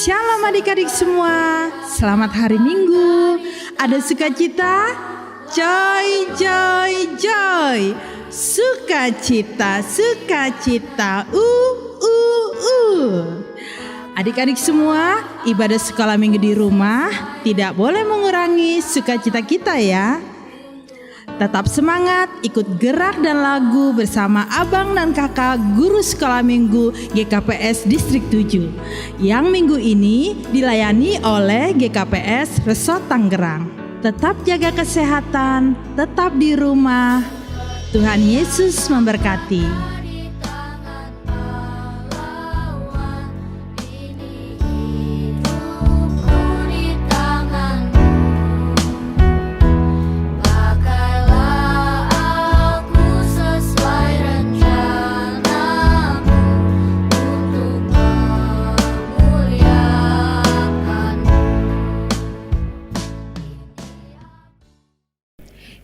Shalom adik-adik semua, selamat hari Minggu. Ada sukacita? Joy, joy, joy. Sukacita, sukacita. Adik-adik semua, ibadah sekolah minggu di rumah tidak boleh mengurangi sukacita kita ya. Tetap semangat, ikut gerak dan lagu bersama abang dan kakak guru sekolah minggu GKPS Distrik 7 yang minggu ini dilayani oleh GKPS Resort Tangerang. Tetap jaga kesehatan, tetap di rumah. Tuhan Yesus memberkati.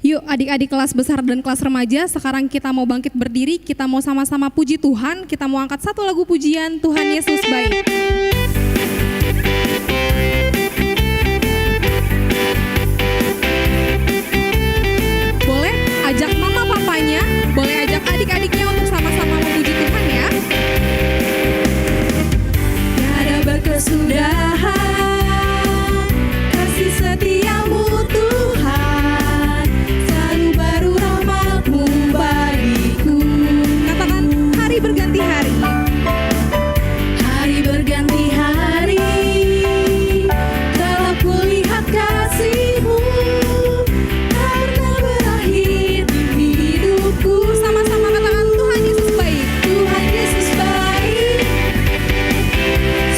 Yuk adik-adik kelas besar dan kelas remaja, sekarang kita mau bangkit berdiri, kita mau sama-sama puji Tuhan, kita mau angkat satu lagu pujian, Tuhan Yesus baik. Boleh ajak mama papanya, boleh ajak adik-adiknya untuk sama-sama memuji Tuhan ya. Tiada berkesudahan, kasih setiamu Tuhan, selalu baru rahmat-Mu bagiku. Katakan hari berganti hari. Hari berganti hari, kalau kulihat kasih-Mu tak pernah berakhir di hidupku. Sama-sama katakan Tuhan Yesus baik. Tuhan Yesus baik,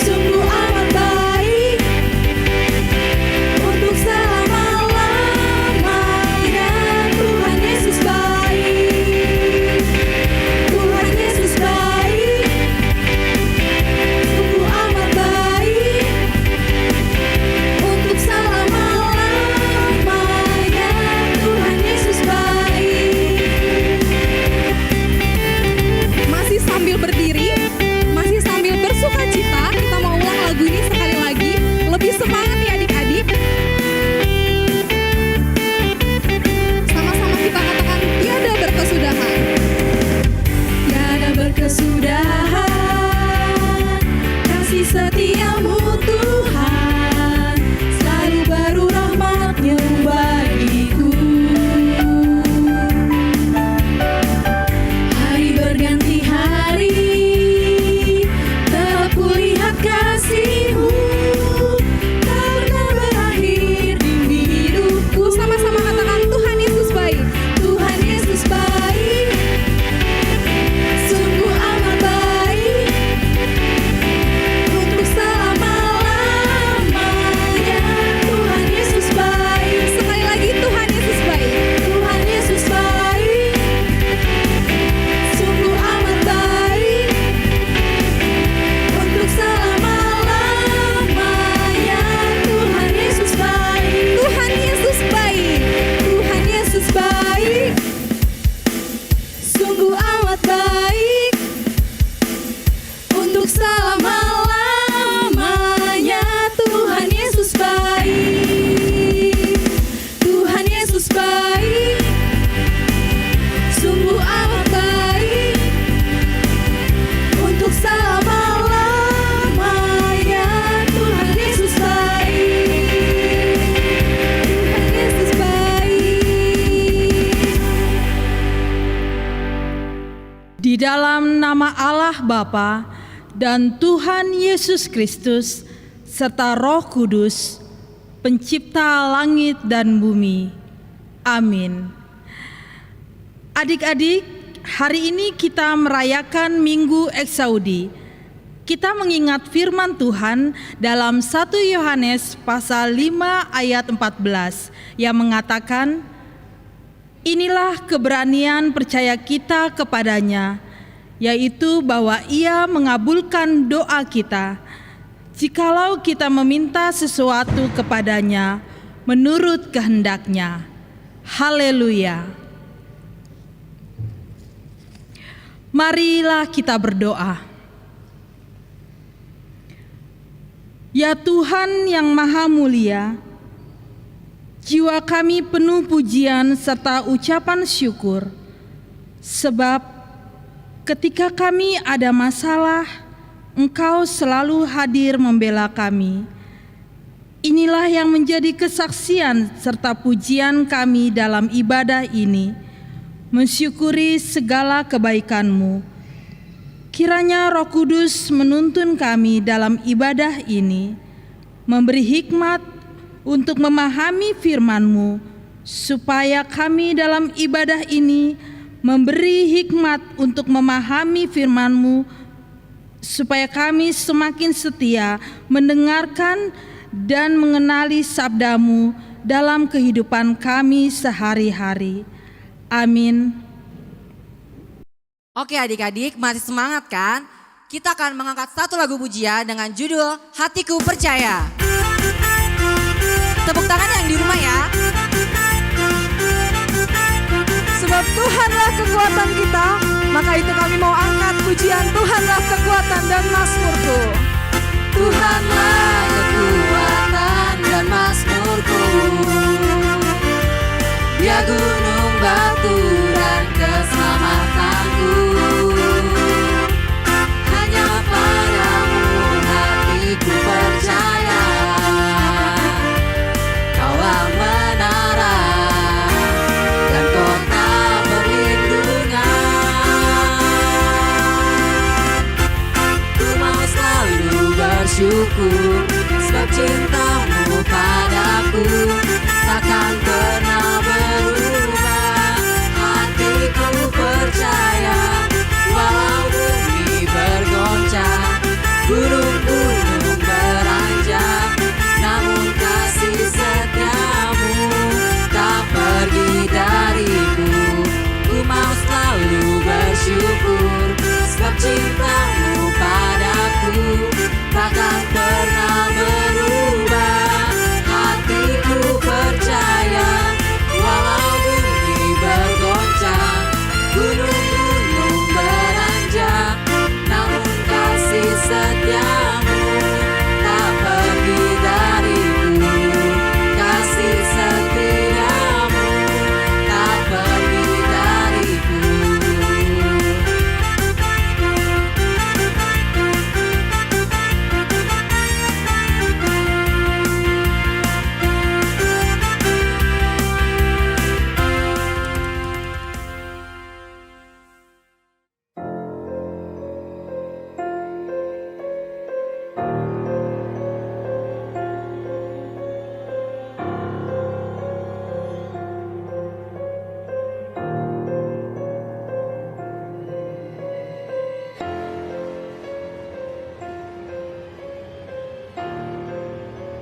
sungguh amat baik, untuk selama-lamanya. Tuhan Yesus baik, Tuhan Yesus baik, sungguh amat baik, untuk selama-lamanya. Tuhan Yesus baik. Masih sambil berdiri, masih sambil bersuka cita, kita mau ulang lagu ini sekali lagi. Lebih semangat ya adik-adik. Sama-sama kita katakan tiada berkesudahan. Tiada berkesudahan, kasih setiamu Tuhan, selalu baru rahmat-Nya bagiku. Hari berganti hari, telah kulihat kasih-Mu tak pernah berakhir di hidupku. Sama-sama katakan Tuhan Yesus baik. Tuhan Yesus baik, sungguh amat baik, untuk selama-lamanya. Tuhan Yesus baik. Sekali lagi Tuhan Yesus baik. Tuhan Yesus baik, sungguh amat baik, untuk selama-lamanya. Tuhan Yesus baik. Tuhan Yesus baik. Tuhan Yesus baik, sungguh amat baik, untuk selama-lamanya. Tuhan Yesus baik. Tuhan Yesus baik, sungguh amat baik, untuk selama-lamanya. Tuhan Yesus baik. Tuhan Yesus baik. Di dalam nama Allah Bapa dan Tuhan Yesus Kristus serta Roh Kudus, pencipta langit dan bumi. Amin. Adik-adik, hari ini kita merayakan Minggu Eksaudi. Kita mengingat firman Tuhan dalam 1 Yohanes pasal 5 ayat 14 yang mengatakan, inilah keberanian percaya kita kepadanya, yaitu bahwa Ia mengabulkan doa kita, jikalau kita meminta sesuatu kepadanya menurut kehendak-Nya. Haleluya. Marilah kita berdoa. Ya Tuhan yang Maha Mulia, jiwa kami penuh pujian serta ucapan syukur, sebab ketika kami ada masalah, Engkau selalu hadir membela kami. Inilah yang menjadi kesaksian serta pujian kami dalam ibadah ini, mensyukuri segala kebaikan-Mu. Kiranya Roh Kudus menuntun kami dalam ibadah ini, memberi hikmat untuk memahami firman-Mu, supaya kami dalam ibadah ini memberi hikmat untuk memahami firman-Mu, supaya kami semakin setia mendengarkan dan mengenali sabda-Mu dalam kehidupan kami sehari-hari. Amin. Oke adik-adik, masih semangat kan? Kita akan mengangkat satu lagu pujian dengan judul Hatiku Percaya. Tepuk tangan yang di rumah ya. Sebab Tuhanlah kekuatan kita, maka itu kami mau angkat pujian Tuhanlah kekuatan dan mazmurku. Tuhanlah kekuatan dan mazmurku, Dia gunung batu dan keselamatanku. Hanya padamu hatiku percaya, Kaulah menara dan kota perlindungan. Ku mau selalu bersyukur, sebab cinta-Mu padaku takkan pernah berubah. Hatiku percaya, walau bumi bergoncang, gunung-gunung beranjak, namun kasih setia-Mu tak pergi dariku. Ku mau selalu bersyukur, sebab cinta-Mu padaku takkan pernah berubah. Hatiku percaya, walau bumi bergoncang, gunung-gunung beranjak, namun kasih setia-Mu tak pergi dariku. Kasih setia-Mu tak pergi dariku.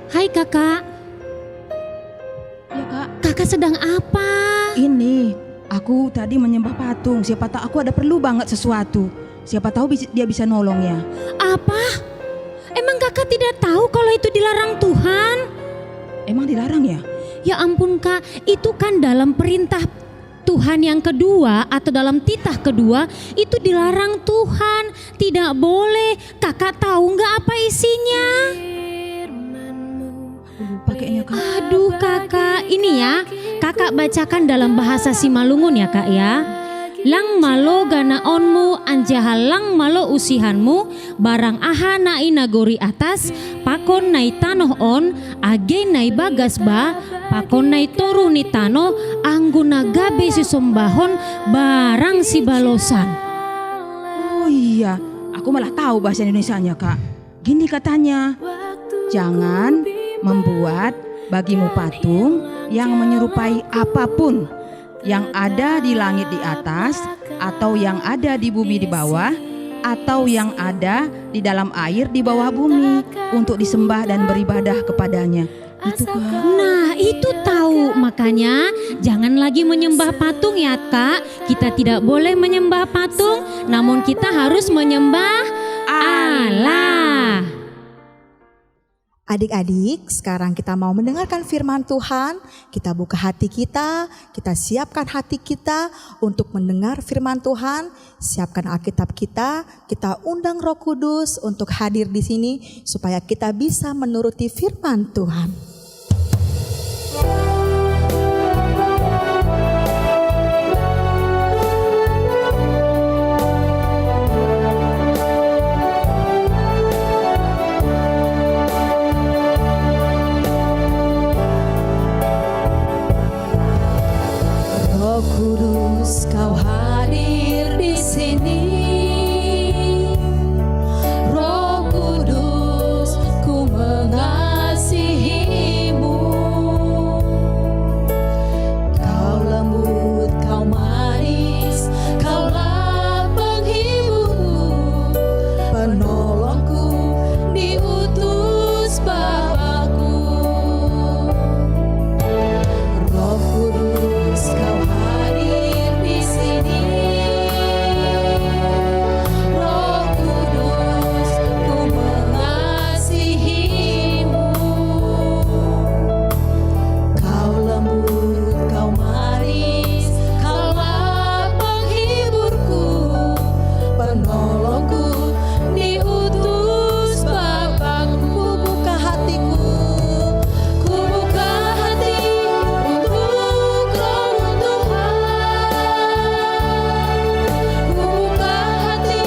Hai kakak, Ya kak, kakak sedang apa? ini aku tadi menyembah patung. Siapa tahu aku ada perlu banget sesuatu. Siapa tahu dia bisa nolong ya. Apa? Emang kakak tidak tahu kalau itu dilarang Tuhan? Emang dilarang ya? Ya ampun kak, itu kan dalam perintah Tuhan yang kedua atau dalam titah kedua itu dilarang Tuhan. Tidak boleh. Kakak tahu nggak apa isinya? Pakainya kak. Aduh kakak, ini ya kakak bacakan dalam bahasa Simalungun ya kak ya. Lang malo ganaonmu anjahal lang malo usihanmu barang aha nai nagori atas pakon nai tanoh on age nai bagas ba pakon nai toru ni tano angguna gabe si sombahon barang si balosan. Oh iya, aku malah tahu bahasa Indonesianya kak. Gini katanya, jangan membuat bagimu patung yang menyerupai apapun yang ada di langit di atas, atau yang ada di bumi di bawah, atau yang ada di dalam air di bawah bumi, untuk disembah dan beribadah kepadanya. Itu kan. Nah itu tahu, makanya jangan lagi menyembah patung ya kak. Kita tidak boleh menyembah patung, namun kita harus menyembah Allah. Adik-adik, sekarang kita mau mendengarkan firman Tuhan. Kita buka hati kita siapkan hati kita untuk mendengar firman Tuhan. Siapkan Alkitab kita undang Roh Kudus untuk hadir di sini supaya kita bisa menuruti firman Tuhan. Roh Kudus, Kau hadir di sini. Roh Kudus, ku mengasihi-Mu. Kau lembut, Kau manis, Kaulah penghiburku, penolongku, diutus Bapa-Ku. Roh Kudus, Kau hadir di sini. Roh Kudus, ku mengasihi-Mu. Kau lembut, Kau manis, Kaulah penghiburku, penolongku, diutus Bapa-Ku. Buka hatiku, Ku buka hati untuk Roh Tuhan. Ku buka hati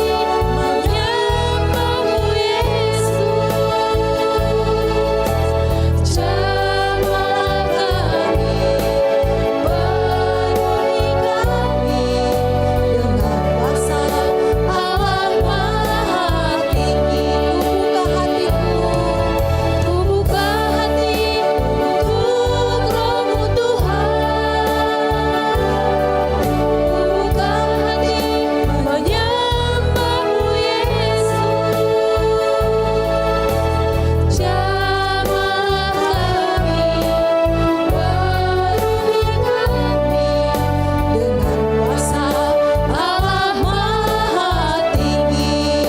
menyembah-Mu Yesus. Jamahlah kami, penuhi kami dengan kuasa Allah Maha Tinggi. Ku buka hati untuk Roh-Mu Tuhan. Ku buka hati menyembah-Mu Yesus. Jamahlah kami, penuhi kami dengan kuasa Allah Maha Tinggi.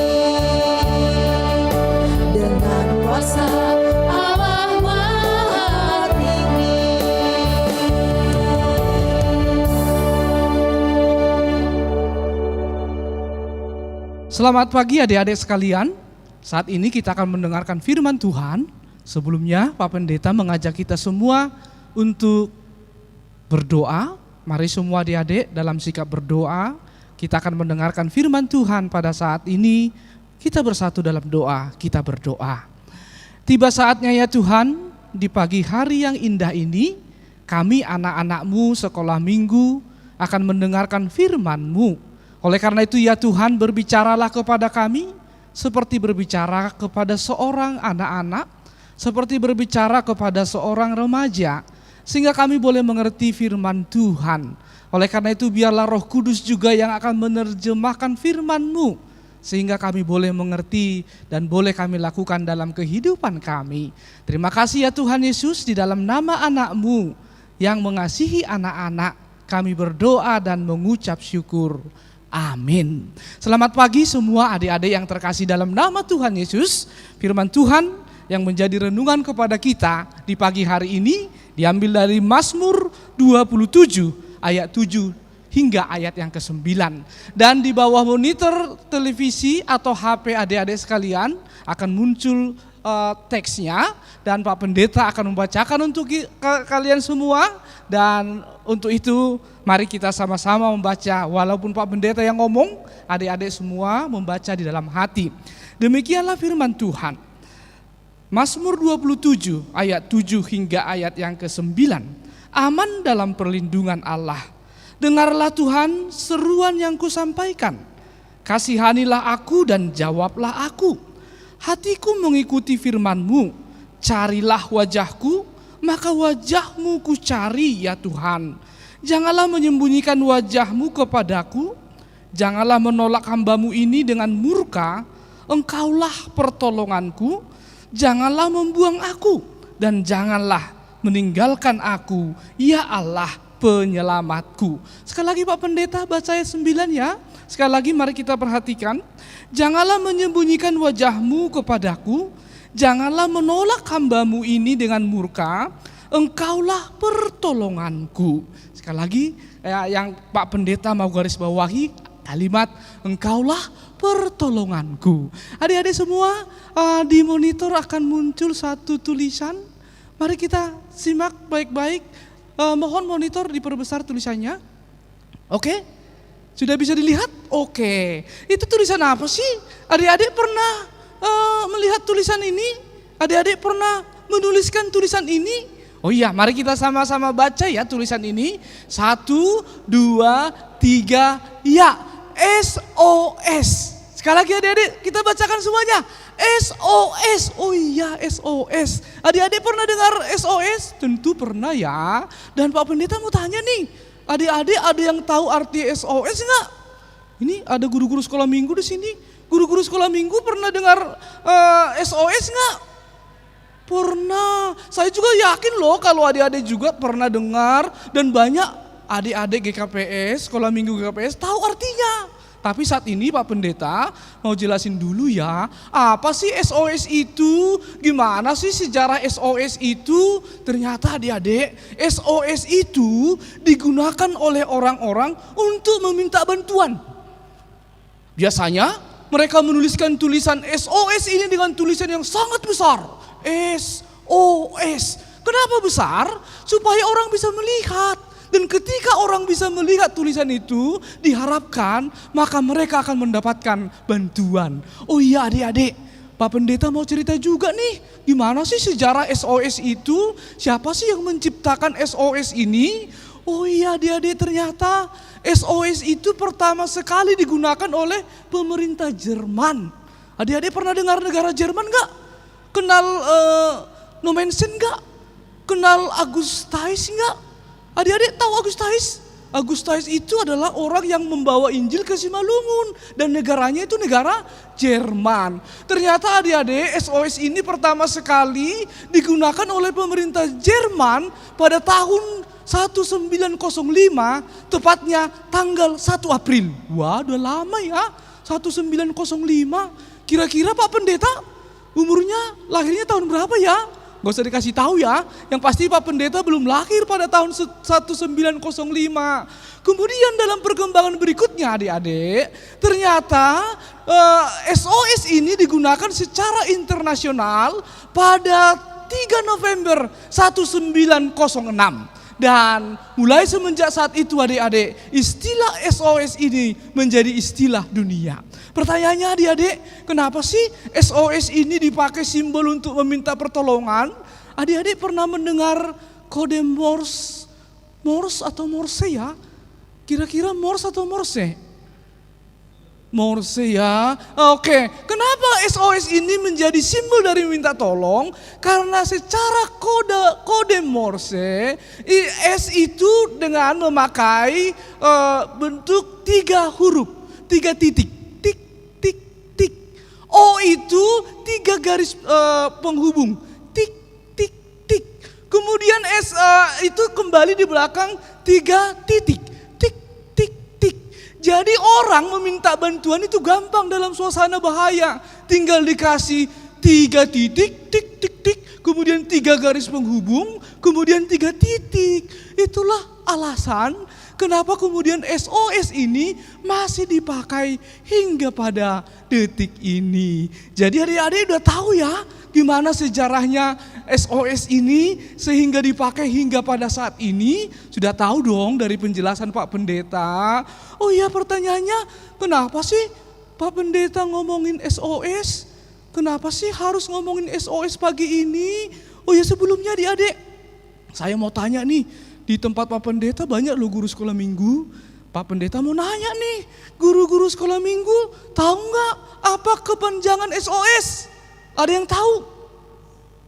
Dengan kuasa Allah Maha Tinggi. Selamat pagi adik-adik sekalian. Saat ini kita akan mendengarkan firman Tuhan. Sebelumnya Pak Pendeta mengajak kita semua untuk berdoa. Mari semua adik-adik dalam sikap berdoa. Kita akan mendengarkan firman Tuhan pada saat ini. Kita bersatu dalam doa, kita berdoa. Tiba saatnya ya Tuhan, di pagi hari yang indah ini, kami anak-anak-Mu sekolah minggu akan mendengarkan firman-Mu. Oleh karena itu ya Tuhan, berbicaralah kepada kami seperti berbicara kepada seorang anak-anak, seperti berbicara kepada seorang remaja, sehingga kami boleh mengerti firman Tuhan. Oleh karena itu biarlah Roh Kudus juga yang akan menerjemahkan firman-Mu, sehingga kami boleh mengerti dan boleh kami lakukan dalam kehidupan kami. Terima kasih ya Tuhan Yesus, di dalam nama anak-Mu yang mengasihi anak-anak, kami berdoa dan mengucap syukur. Amin. Selamat pagi semua adik-adik yang terkasih dalam nama Tuhan Yesus. Firman Tuhan yang menjadi renungan kepada kita di pagi hari ini diambil dari Mazmur 27 ayat 7 hingga ayat yang ke-9. Dan di bawah monitor televisi atau HP adik-adik sekalian akan muncul teksnya, dan Pak Pendeta akan membacakan untuk kalian semua. Dan untuk itu mari kita sama-sama membaca, walaupun Pak Pendeta yang ngomong, adik-adik semua membaca di dalam hati. Demikianlah firman Tuhan. Mazmur 27 ayat 7 hingga ayat yang ke-9. Aman dalam perlindungan Allah. Dengarlah Tuhan seruan yang kusampaikan. Kasihanilah aku dan jawablah aku. Hatiku mengikuti firman-Mu. Carilah wajah-Ku, maka wajah-Mu ku cari ya Tuhan. Janganlah menyembunyikan wajah-Mu kepadaku. Janganlah menolak hamba-Mu ini dengan murka. Engkaulah pertolonganku. Janganlah membuang aku, dan janganlah meninggalkan aku, ya Allah penyelamatku. Sekali lagi Pak Pendeta baca ayat 9 ya. Sekali lagi mari kita perhatikan. Janganlah menyembunyikan wajah-Mu kepadaku, Janganlah menolak hamba-Mu ini dengan murka, Engkaulah pertolonganku. Sekali lagi yang Pak Pendeta mau garis bawahi kalimat Engkaulah pertolonganku. Adik-adik semua, di monitor akan muncul satu tulisan. Mari kita simak baik-baik. Mohon monitor diperbesar tulisannya. Oke? Sudah bisa dilihat? Oke. Itu tulisan apa sih? Adik-adik pernah melihat tulisan ini? Adik-adik pernah menuliskan tulisan ini? Oh iya, mari kita sama-sama baca ya tulisan ini. 1, 2, 3, ya. SOS. Sekali lagi adik-adik, kita bacakan semuanya. SOS. Oh iya, SOS. Adik-adik pernah dengar SOS? Tentu pernah ya. Dan Pak Pendeta mau tanya nih, adik-adik ada yang tahu arti SOS enggak? Ini ada guru-guru sekolah minggu di sini. Guru-guru sekolah minggu pernah dengar SOS enggak? Pernah. Saya juga yakin loh kalau adik-adik juga pernah dengar, dan banyak adik-adik GKPS, sekolah minggu GKPS tahu artinya. Tapi saat ini Pak Pendeta mau jelasin dulu ya, apa sih SOS itu? Gimana sih sejarah SOS itu? Ternyata adik-adik, SOS itu digunakan oleh orang-orang untuk meminta bantuan. Biasanya mereka menuliskan tulisan SOS ini dengan tulisan yang sangat besar. SOS. Kenapa besar? Supaya orang bisa melihat. Dan ketika orang bisa melihat tulisan itu, diharapkan maka mereka akan mendapatkan bantuan. Oh iya adik-adik, Pak Pendeta mau cerita juga nih, gimana sih sejarah SOS itu? Siapa sih yang menciptakan SOS ini? Oh iya adik-adik, ternyata SOS itu pertama sekali digunakan oleh pemerintah Jerman. Adik-adik pernah dengar negara Jerman gak? Kenal Nommensen gak? Kenal August Theiss gak? Adik-adik tahu August Theiss? August Theiss itu adalah orang yang membawa Injil ke Simalungun. Dan negaranya itu negara Jerman. Ternyata adik-adik, SOS ini pertama sekali digunakan oleh pemerintah Jerman pada tahun 1905, tepatnya tanggal 1 April. Wah, udah lama ya, 1905. Kira-kira Pak Pendeta umurnya lahirnya tahun berapa ya? Gak usah dikasih tahu ya, yang pasti Pak Pendeta belum lahir pada tahun 1905. Kemudian dalam perkembangan berikutnya adik-adik, ternyata SOS ini digunakan secara internasional pada 3 November 1906. Dan mulai semenjak saat itu adik-adik, istilah SOS ini menjadi istilah dunia. Pertanyaannya adik-adik, kenapa sih SOS ini dipakai simbol untuk meminta pertolongan? Adik-adik pernah mendengar kode Morse? Morse atau Morse ya? Kira-kira Morse atau Morse? Morse ya. Oke, kenapa SOS ini menjadi simbol dari minta tolong? Karena secara kode Morse, S itu dengan memakai bentuk 3 huruf, 3 titik. Tik, tik, tik. O itu 3 garis penghubung. Tik, tik, tik. Kemudian S itu kembali di belakang 3 titik. Jadi orang meminta bantuan itu gampang dalam suasana bahaya. Tinggal dikasih 3 titik, tik, tik, tik. Kemudian 3 garis penghubung, kemudian 3 titik. Itulah alasan kenapa kemudian SOS ini masih dipakai hingga pada detik ini. Jadi adik-adik udah tahu ya gimana sejarahnya SOS ini sehingga dipakai hingga pada saat ini. Sudah tahu dong dari penjelasan Pak Pendeta. Oh iya, pertanyaannya kenapa sih Pak Pendeta ngomongin SOS? Kenapa sih harus ngomongin SOS pagi ini? Oh ya, sebelumnya adik-adik, saya mau tanya nih, di tempat Pak Pendeta banyak loh guru sekolah minggu. Pak Pendeta mau nanya nih, guru-guru sekolah minggu tahu nggak apa kepanjangan SOS? Ada yang tahu?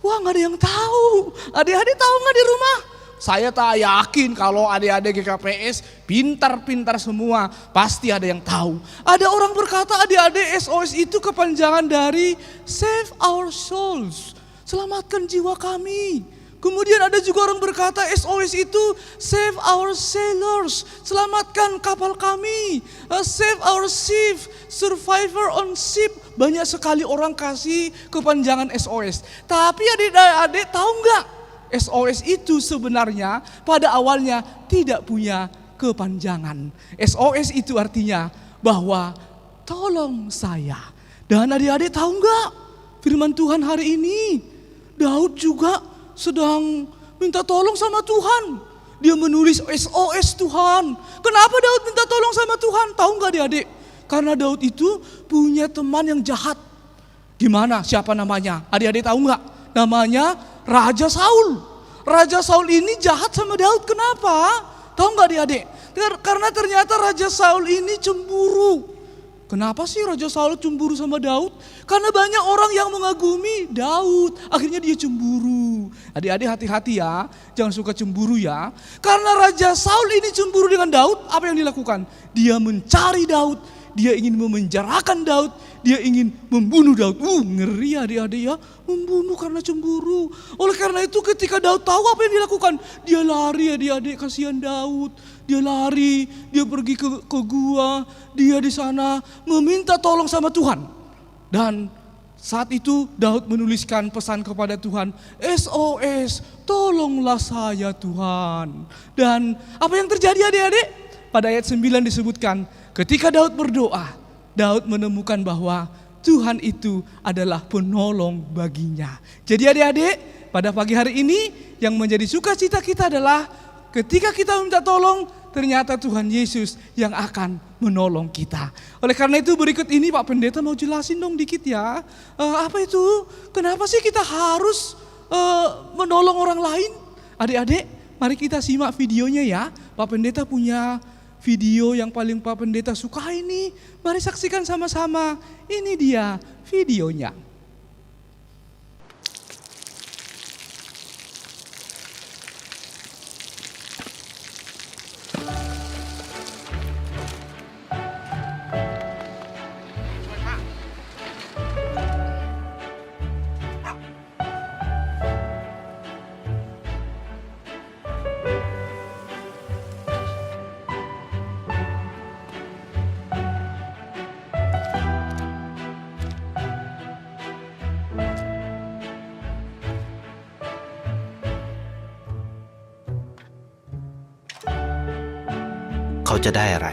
Wah, nggak ada yang tahu. Adik-adik tahu nggak di rumah? Saya tak yakin kalau adik-adik GKPS pintar-pintar semua. Pasti ada yang tahu. Ada orang berkata adik-adik SOS itu kepanjangan dari Save Our Souls. Selamatkan jiwa kami. Kemudian ada juga orang berkata SOS itu Save Our Sailors. Selamatkan kapal kami. Save Our Ship. survivor on ship. Banyak sekali orang kasih kepanjangan SOS. Tapi adik-adik tahu nggak? SOS itu sebenarnya pada awalnya tidak punya kepanjangan. SOS itu artinya bahwa tolong saya. Dan adik-adik tahu nggak? Firman Tuhan hari ini, Daud juga sedang minta tolong sama Tuhan. Dia menulis SOS Tuhan. Kenapa Daud minta tolong sama Tuhan? Tahu nggak adik-adik? Karena Daud itu punya teman yang jahat. Gimana? Siapa namanya? Adik-adik tahu nggak? Namanya Raja Saul. Raja Saul ini jahat sama Daud. Kenapa? Tahu nggak adik-adik? Karena ternyata Raja Saul ini cemburu. Kenapa sih Raja Saul cemburu sama Daud? Karena banyak orang yang mengagumi Daud. Akhirnya dia cemburu. Adik-adik hati-hati ya. Jangan suka cemburu ya. Karena Raja Saul ini cemburu dengan Daud. Apa yang dilakukan? Dia mencari Daud. Dia ingin memenjarakan Daud. Dia ingin membunuh Daud. Ngeri adik-adik ya. Membunuh karena cemburu. Oleh karena itu ketika Daud tahu apa yang dilakukan. Dia lari adik-adik, kasihan Daud. Dia lari, dia pergi ke gua. Dia di sana meminta tolong sama Tuhan. Dan saat itu Daud menuliskan pesan kepada Tuhan. SOS, tolonglah saya Tuhan. Dan apa yang terjadi adik-adik? Pada ayat 9 disebutkan. Ketika Daud berdoa, Daud menemukan bahwa Tuhan itu adalah penolong baginya. Jadi adik-adik, pada pagi hari ini yang menjadi sukacita kita adalah ketika kita minta tolong, ternyata Tuhan Yesus yang akan menolong kita. Oleh karena itu berikut ini Pak Pendeta mau jelasin dong dikit ya. Apa itu? Kenapa sih kita harus menolong orang lain? Adik-adik, mari kita simak videonya ya. Pak Pendeta punya video yang paling Pak Pendeta suka ini. Mari saksikan sama-sama. Ini dia videonya.เขาจะได้อะไร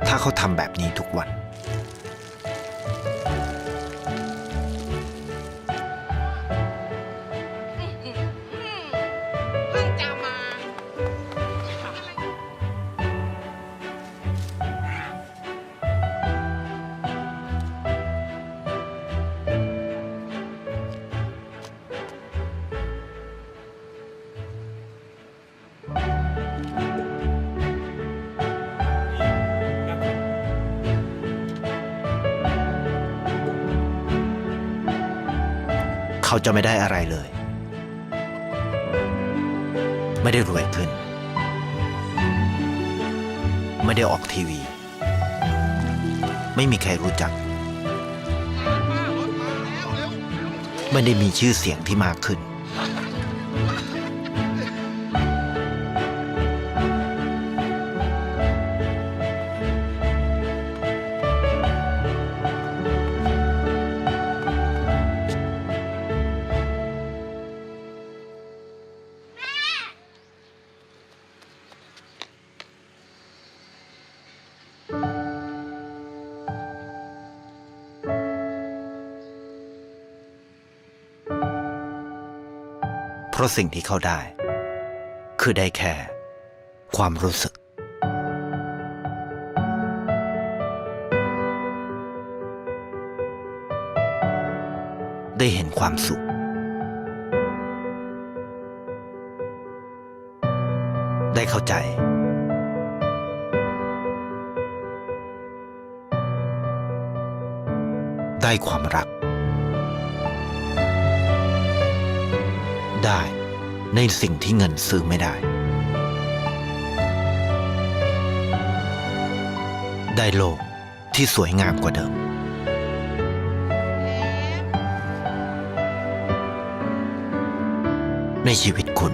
ถ้าเขาทำแบบนี้ทุกวัน เขาจะไม่ได้อะไรเลย ไม่ได้รวยขึ้น ไม่ได้ออกทีวี ไม่มีใครรู้จัก ไม่ได้มีชื่อเสียงที่มากขึ้น เพราะสิ่งที่เขาได้คือได้แค่ความรู้สึกได้เห็นความสุขได้เข้าใจได้ความรักได้ในสิ่งที่เงินซื้อไม่ได้ได้โลกที่สวยงามกว่าเดิมในชีวิตคุณ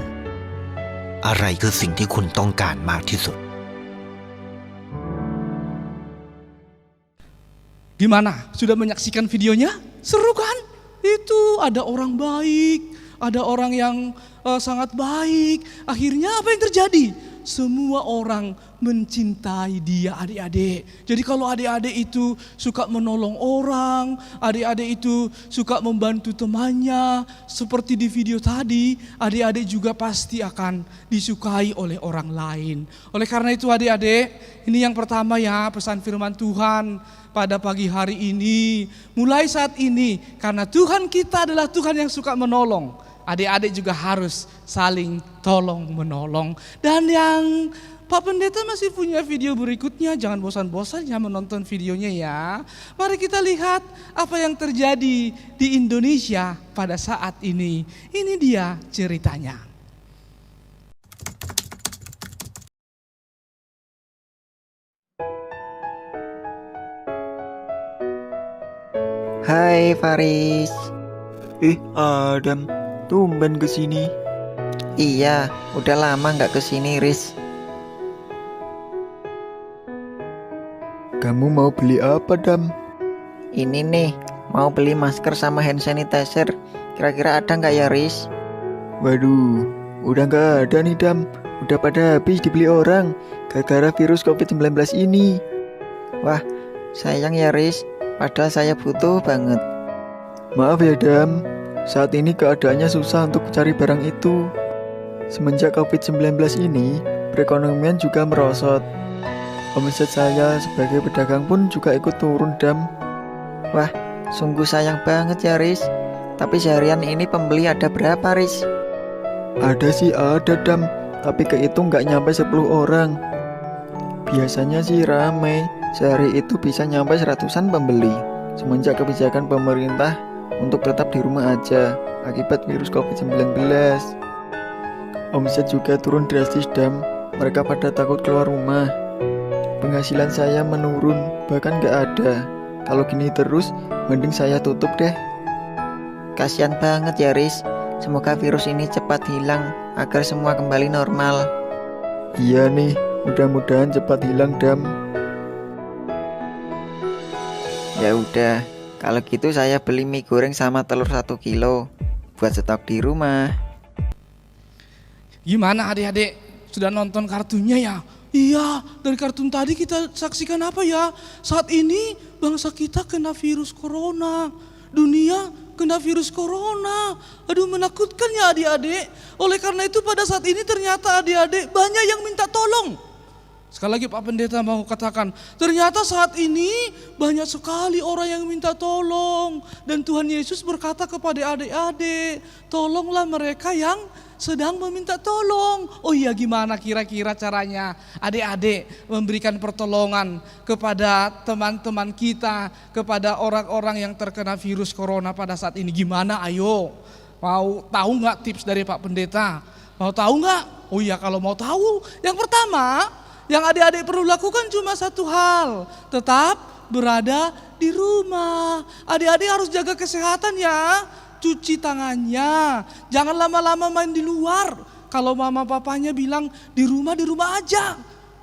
อะไรคือสิ่งที่คุณต้องการมากที่สุด Gimana? Sudah menyaksikan videonya? Seru kan? Itu ada orang baik, ada orang yang sangat baik. Akhirnya apa yang terjadi? Semua orang mencintai dia, adik-adik. Jadi kalau adik-adik itu suka menolong orang, adik-adik itu suka membantu temannya, seperti di video tadi, adik-adik juga pasti akan disukai oleh orang lain. Oleh karena itu adik-adik, ini yang pertama ya, pesan firman Tuhan pada pagi hari ini. Mulai saat ini, karena Tuhan kita adalah Tuhan yang suka menolong, adik-adik juga harus saling tolong menolong. Dan yang Pak Pendeta masih punya video berikutnya, jangan bosan-bosan ya menonton videonya ya. Mari kita lihat apa yang terjadi di Indonesia pada saat ini. Ini dia ceritanya. Hai Faris. Adam, tumben kesini. Iya, udah lama nggak kesini, Riz. Kamu mau beli apa, Dam? Ini nih, mau beli masker sama hand sanitizer. Kira-kira ada nggak ya, Riz? Waduh, udah nggak ada nih, Dam. Udah pada habis dibeli orang gara-gara virus COVID-19 ini. Wah, sayang ya, Riz. Padahal saya butuh banget. Maaf ya, Dam. Saat ini keadaannya susah untuk cari barang itu. Semenjak COVID-19 ini, perekonomian juga merosot. Omset saya sebagai pedagang pun juga ikut turun, Dam. Wah, sungguh sayang banget ya, Riz. Tapi seharian ini pembeli ada berapa, Riz? Ada sih ada, Dam. Tapi kehitung nggak nyampe 10 orang. Biasanya sih ramai. Sehari itu bisa nyampe 100-an pembeli. Semenjak kebijakan pemerintah untuk tetap di rumah aja akibat virus COVID-19. Omset juga turun drastis, Dam. Mereka pada takut keluar rumah. Penghasilan saya menurun, bahkan gak ada. Kalau gini terus, mending saya tutup deh. Kasian banget ya, Riz. Semoga virus ini cepat hilang agar semua kembali normal. Iya nih, mudah-mudahan cepat hilang, Dam. Ya udah, kalau gitu saya beli mie goreng sama telur 1 kilo buat stok di rumah. Gimana adik-adik? Sudah nonton kartunnya ya? Iya, dari kartun tadi kita saksikan apa ya? Saat ini bangsa kita kena virus corona. Dunia kena virus corona. Aduh, menakutkan ya adik-adik. Oleh karena itu pada saat ini ternyata adik-adik banyak yang minta tolong. Sekali lagi Pak Pendeta mau katakan, ternyata saat ini banyak sekali orang yang minta tolong. Dan Tuhan Yesus berkata kepada adik-adik, tolonglah mereka yang sedang meminta tolong. Oh iya, gimana kira-kira caranya adik-adik memberikan pertolongan kepada teman-teman kita, kepada orang-orang yang terkena virus corona pada saat ini? Gimana? Ayo, mau tahu nggak tips dari Pak Pendeta? Mau tahu nggak? Oh iya, kalau mau tahu, yang pertama yang adik-adik perlu lakukan cuma satu hal, tetap berada di rumah. Adik-adik harus jaga kesehatan ya. Cuci tangannya, jangan lama-lama main di luar. Kalau mama papanya bilang di rumah aja.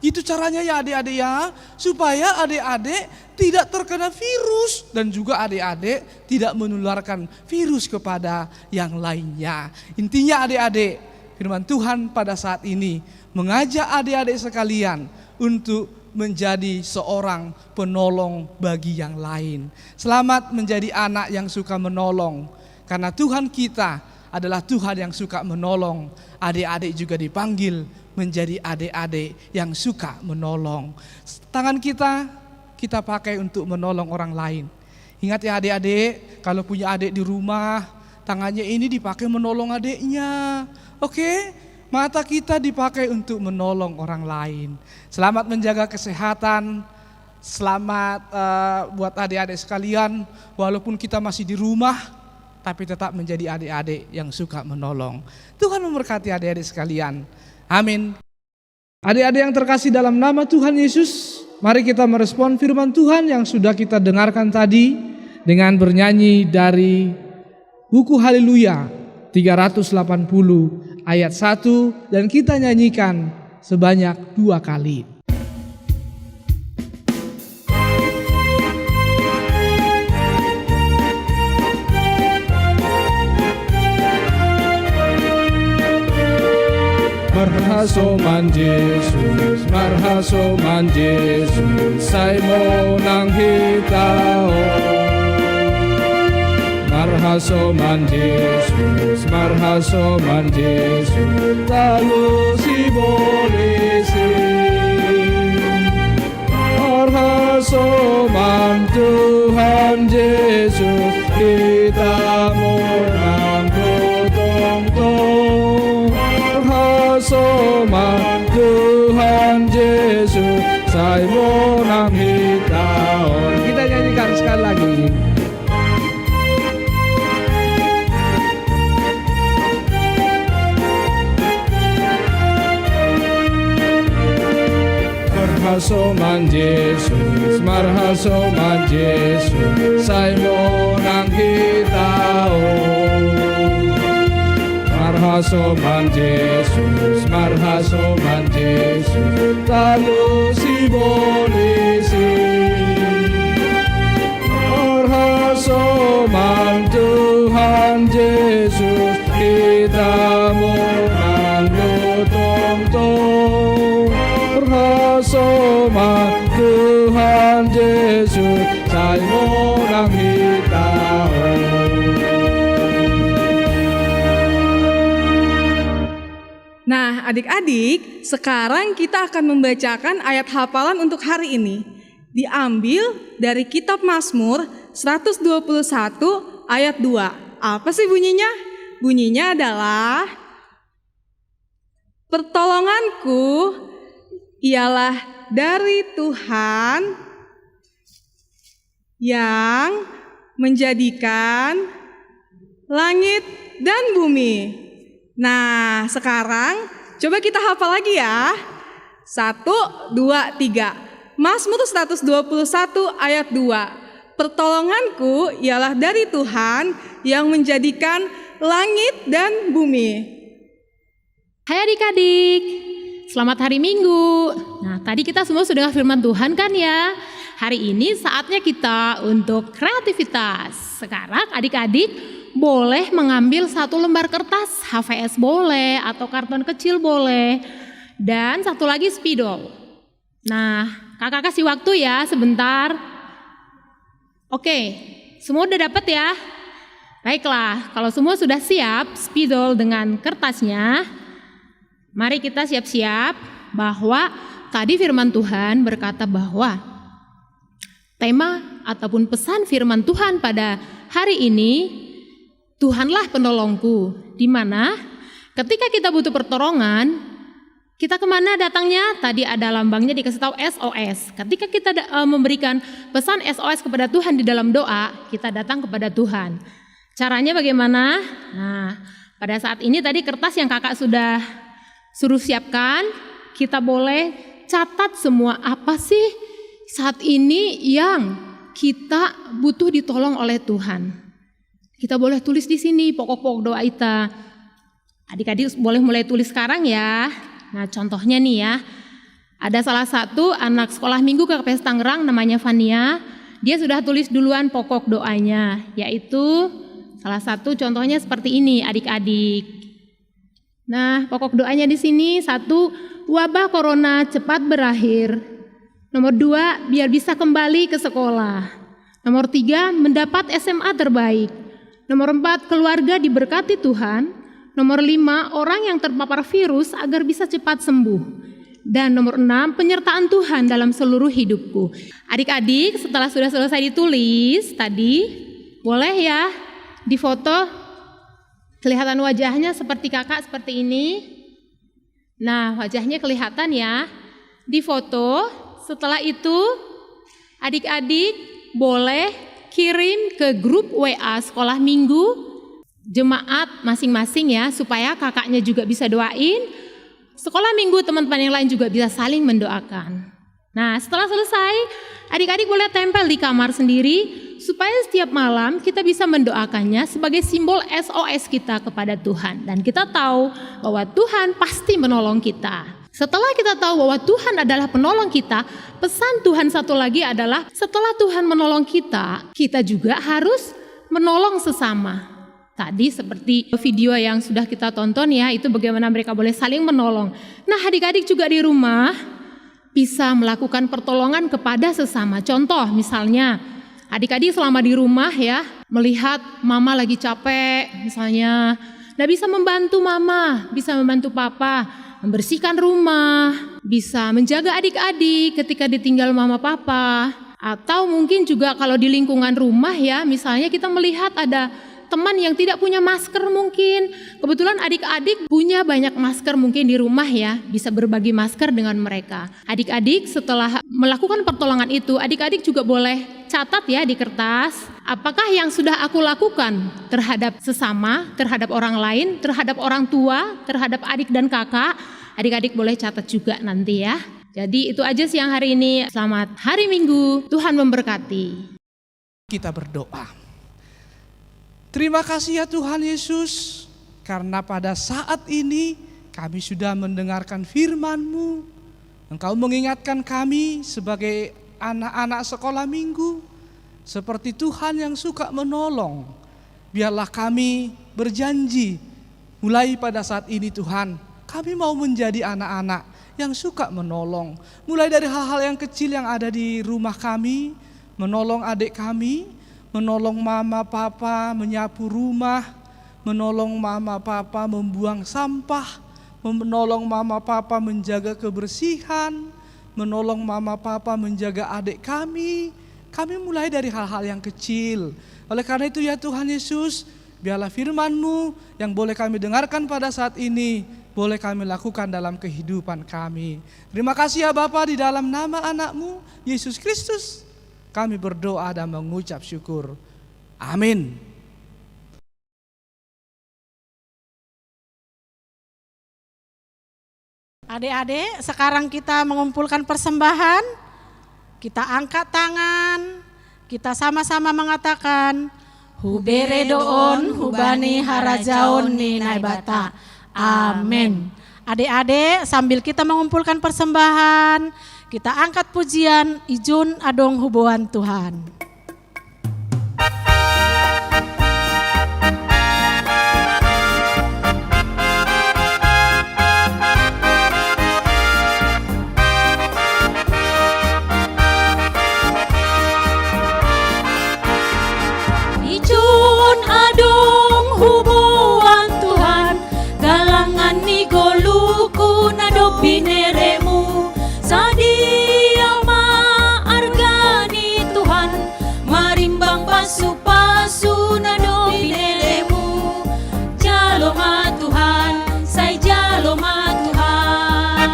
Itu caranya ya adik-adik ya, supaya adik-adik tidak terkena virus dan juga adik-adik tidak menularkan virus kepada yang lainnya. Intinya adik-adik, firman Tuhan pada saat ini mengajak adik-adik sekalian untuk menjadi seorang penolong bagi yang lain. Selamat menjadi anak yang suka menolong. Karena Tuhan kita adalah Tuhan yang suka menolong. Adik-adik juga dipanggil menjadi adik-adik yang suka menolong. Tangan kita pakai untuk menolong orang lain. Ingat ya adik-adik, kalau punya adik di rumah, tangannya ini dipakai menolong adiknya. Oke? Mata kita dipakai untuk menolong orang lain. Selamat menjaga kesehatan. Selamat buat adik-adik sekalian, walaupun kita masih di rumah, tapi tetap menjadi adik-adik yang suka menolong. Tuhan memberkati adik-adik sekalian. Amin. Adik-adik yang terkasih dalam nama Tuhan Yesus, mari kita merespon firman Tuhan yang sudah kita dengarkan tadi dengan bernyanyi dari buku Haleluya 380 ayat 1 dan kita nyanyikan sebanyak 2 kali. Marhasoman Jesus, marhasoman Jesus, say mo nang hitao. Marhasoman Jesus, marhasoman Jesus, lalu si polisi. Marhasoman Tuhan Yesus, kita menang tong-tong. Marhasoman Tuhan Yesus, saya menang hitahon. Kita nyanyikan sekali lagi. Marhasoman Jesus, marhasoman Jesus, saya menang hitahon. Marhasoman Jesus, marhasoman Jesus, lalu si polisi. Marhasoman Tuhan Yesus, kita menang tong-tong. Marhasoman Tuhan Yesus, saya menang hitahon. Nah, adik-adik, sekarang kita akan membacakan ayat hafalan untuk hari ini. Diambil dari kitab Mazmur 121 ayat 2. Apa sih bunyinya? Bunyinya adalah, pertolonganku ialah dari Tuhan yang menjadikan langit dan bumi. Nah, sekarang coba kita hafal lagi ya. 1, 2, 3. Mazmur 121 ayat 2. Pertolonganku ialah dari Tuhan yang menjadikan langit dan bumi. Hai adik-adik, selamat hari Minggu. Nah, tadi kita semua sudah firman Tuhan kan ya. Hari ini saatnya kita untuk kreativitas. Sekarang adik-adik boleh mengambil 1 lembar kertas, HVS boleh, atau karton kecil boleh, dan 1 lagi spidol. Nah, kakak kasih waktu ya sebentar. Oke, semua udah dapat ya? Baiklah, kalau semua sudah siap, spidol dengan kertasnya, mari kita siap-siap bahwa tadi firman Tuhan berkata bahwa tema ataupun pesan firman Tuhan pada hari ini, Tuhanlah penolongku, di mana ketika kita butuh pertolongan, kita kemana datangnya? Tadi ada lambangnya dikasih tahu SOS. Ketika kita memberikan pesan SOS kepada Tuhan di dalam doa, kita datang kepada Tuhan. Caranya bagaimana? Nah, pada saat ini tadi kertas yang kakak sudah suruh siapkan, kita boleh catat semua apa sih saat ini yang kita butuh ditolong oleh Tuhan. Kita boleh tulis di sini pokok-pokok doa kita. Adik-adik boleh mulai tulis sekarang ya. Nah, contohnya nih ya. Ada salah satu anak sekolah minggu KPS Tangerang namanya Fania. Dia sudah tulis duluan pokok doanya, yaitu salah satu contohnya seperti ini adik-adik. Nah, pokok doanya di sini 1, wabah corona cepat berakhir. Nomor 2, biar bisa kembali ke sekolah. Nomor 3, mendapat SMA terbaik. Nomor 4, keluarga diberkati Tuhan. Nomor 5, orang yang terpapar virus agar bisa cepat sembuh. Dan nomor 6, penyertaan Tuhan dalam seluruh hidupku. Adik-adik, setelah sudah selesai ditulis tadi, boleh ya difoto, kelihatan wajahnya seperti kakak seperti ini. Nah, wajahnya kelihatan ya, difoto. Setelah itu, adik-adik boleh kirim ke grup WA sekolah minggu jemaat masing-masing ya, supaya kakaknya juga bisa doain, sekolah minggu teman-teman yang lain juga bisa saling mendoakan. Nah, setelah selesai, adik-adik boleh tempel di kamar sendiri supaya setiap malam kita bisa mendoakannya sebagai simbol SOS kita kepada Tuhan, dan kita tahu bahwa Tuhan pasti menolong kita. Setelah kita tahu bahwa Tuhan adalah penolong kita, pesan Tuhan satu lagi adalah setelah Tuhan menolong kita, kita juga harus menolong sesama. Tadi seperti video yang sudah kita tonton ya, itu bagaimana mereka boleh saling menolong. Nah, adik-adik juga di rumah bisa melakukan pertolongan kepada sesama. Contoh misalnya, adik-adik selama di rumah ya, melihat mama lagi capek misalnya, nah bisa membantu mama, bisa membantu papa, membersihkan rumah, bisa menjaga adik-adik ketika ditinggal mama papa. Atau mungkin juga kalau di lingkungan rumah ya, misalnya kita melihat ada teman yang tidak punya masker mungkin. Kebetulan adik-adik punya banyak masker mungkin di rumah ya, bisa berbagi masker dengan mereka. Adik-adik setelah melakukan pertolongan itu, adik-adik juga boleh catat ya di kertas, apakah yang sudah aku lakukan terhadap sesama, terhadap orang lain, terhadap orang tua, terhadap adik dan kakak. Adik-adik boleh catat juga nanti ya. Jadi itu aja siang hari ini. Selamat hari Minggu, Tuhan memberkati. Kita berdoa. Terima kasih ya Tuhan Yesus, karena pada saat ini kami sudah mendengarkan firman-Mu. Engkau mengingatkan kami sebagai anak-anak sekolah minggu, seperti Tuhan yang suka menolong. Biarlah kami berjanji, mulai pada saat ini Tuhan, kami mau menjadi anak-anak yang suka menolong. Mulai dari hal-hal yang kecil yang ada di rumah kami, menolong adik kami, menolong mama papa menyapu rumah, menolong mama papa membuang sampah, menolong mama papa menjaga kebersihan, menolong mama papa menjaga adik kami. Kami mulai dari hal-hal yang kecil. Oleh karena itu ya Tuhan Yesus, biarlah firman-Mu yang boleh kami dengarkan pada saat ini, boleh kami lakukan dalam kehidupan kami. Terima kasih ya Bapa, di dalam nama anak-Mu Yesus Kristus kami berdoa dan mengucap syukur. Amin. Adik-adik, sekarang kita mengumpulkan persembahan. Kita angkat tangan. Kita sama-sama mengatakan, Hubere doon, hubani harajaon ni naibata. Amin. Adik-adik, sambil kita mengumpulkan persembahan, kita angkat pujian Ijun Adong Hubuan Tuhan. Ijun adong hubuan Tuhan, galangan ni goluku nado bineremu, sadia maargani Tuhan, marimbang pasu-pasu nado bineremu, jaloma Tuhan, say jaloma Tuhan.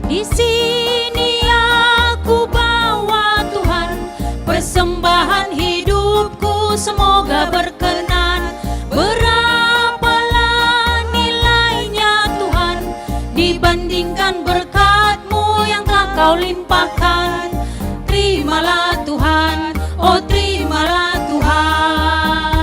Di sini aku bawa Tuhan, persembahan hidupku semoga berkenan. Berapalah nilainya Tuhan, dibandingkan berkat-Mu yang telah Kau limpahkan. Terimalah Tuhan, oh terimalah Tuhan.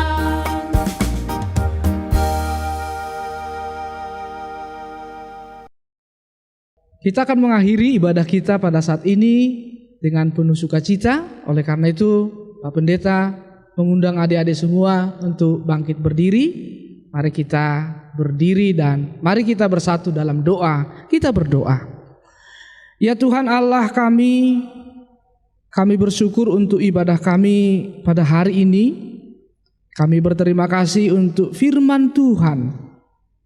Kita akan mengakhiri ibadah kita pada saat ini dengan penuh sukacita. Oleh karena itu, Pak Pendeta mengundang adik-adik semua untuk bangkit berdiri. Mari kita berdiri dan mari kita bersatu dalam doa. Kita berdoa. Ya Tuhan Allah kami bersyukur untuk ibadah kami pada hari ini. Kami berterima kasih untuk firman Tuhan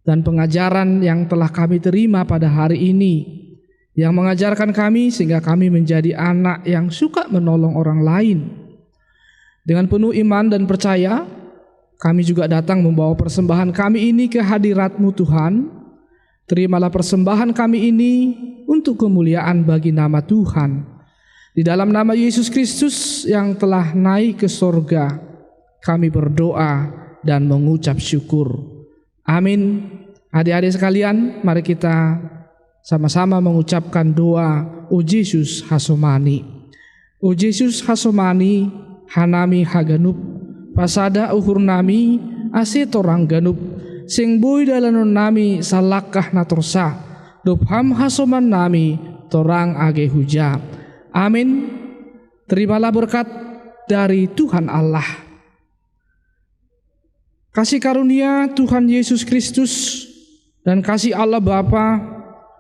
dan pengajaran yang telah kami terima pada hari ini, yang mengajarkan kami sehingga kami menjadi anak yang suka menolong orang lain. Dengan penuh iman dan percaya, kami juga datang membawa persembahan kami ini ke hadirat-Mu Tuhan. Terimalah persembahan kami ini untuk kemuliaan bagi nama Tuhan. Di dalam nama Yesus Kristus yang telah naik ke sorga, kami berdoa dan mengucap syukur. Amin. Adik-adik sekalian, mari kita sama-sama mengucapkan doa O Yesus Hasomani. O Yesus Hasomani, hanami haganup, pasada uhur nami, ase torang ganup sing boy dalanon nami salakah natorsa dop ham hasoman nami torang age huja. Amin. Terimalah berkat dari Tuhan Allah. Kasih karunia Tuhan Yesus Kristus dan kasih Allah Bapa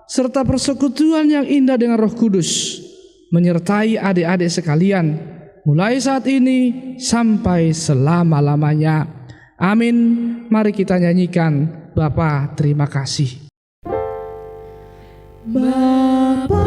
serta persekutuan yang indah dengan Roh Kudus menyertai adik-adik sekalian mulai saat ini sampai selama-lamanya. Amin. Mari kita nyanyikan Bapa terima kasih. Bapa